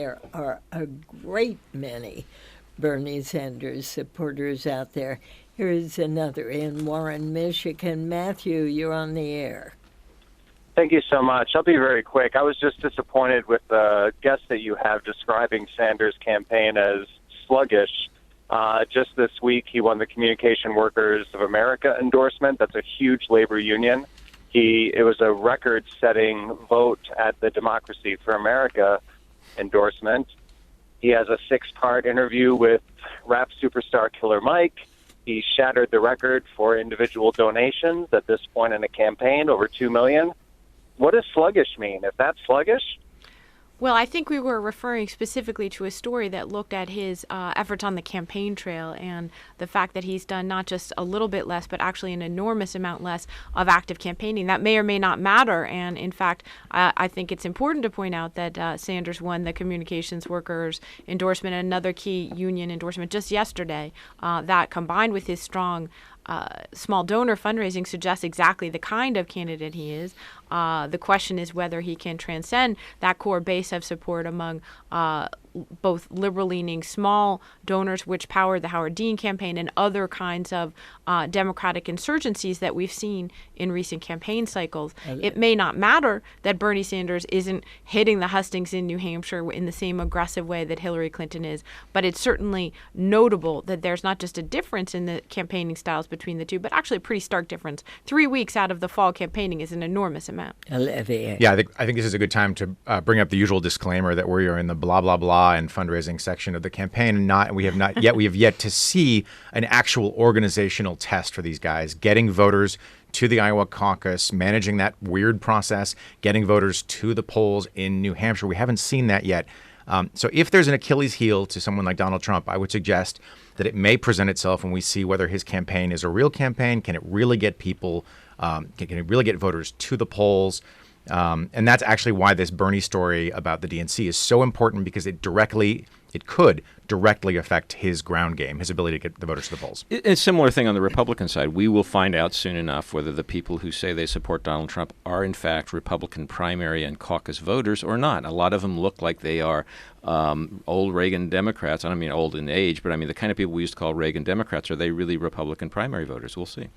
There are a great many Bernie Sanders supporters out there. Here's another in Warren, Michigan. Matthew, you're on the air. Thank you so much. I'll be very quick. I was just disappointed with the guest that you have describing Sanders' campaign as sluggish. Just this week, he won the Communication Workers of America endorsement. That's a huge labor union. It was a record-setting vote at the Democracy for America endorsement. He has a 6-part interview with rap superstar Killer Mike. He shattered the record for individual donations at this point in a campaign, over 2 million. What does sluggish mean? If that's sluggish? Well, I think we were referring specifically to a story that looked at his efforts on the campaign trail and the fact that he's done not just a little bit less, but actually an enormous amount less of active campaigning. That may or may not matter. And in fact, I think it's important to point out that Sanders won the Communications Workers endorsement, another key union endorsement just yesterday. That combined with his strong small donor fundraising suggests exactly the kind of candidate he is. The question is whether he can transcend that core base of support among both liberal-leaning small donors, which powered the Howard Dean campaign, and other kinds of Democratic insurgencies that we've seen in recent campaign cycles. It may not matter that Bernie Sanders isn't hitting the hustings in New Hampshire in the same aggressive way that Hillary Clinton is, but it's certainly notable that there's not just a difference in the campaigning styles between the two, but actually a pretty stark difference. 3 weeks out of the fall campaigning is an enormous amount. Olivier. Yeah, I think this is a good time to bring up the usual disclaimer that we are in the blah blah blah and fundraising section of the campaign, and we have yet to see an actual organizational test for these guys, getting voters to the Iowa caucus, managing that weird process, getting voters to the polls in New Hampshire. We haven't seen that yet. So if there's an Achilles heel to someone like Donald Trump, I would suggest that it may present itself when we see whether his campaign is a real campaign. Can it really get people? Can it really get voters to the polls? And that's actually why this Bernie story about the DNC is so important, because it could directly affect his ground game, his ability to get the voters to the polls. It's a similar thing on the Republican side. We will find out soon enough whether the people who say they support Donald Trump are in fact Republican primary and caucus voters or not. A lot of them look like they are old Reagan Democrats. I don't mean old in age, but I mean the kind of people we used to call Reagan Democrats. Are they really Republican primary voters? We'll see.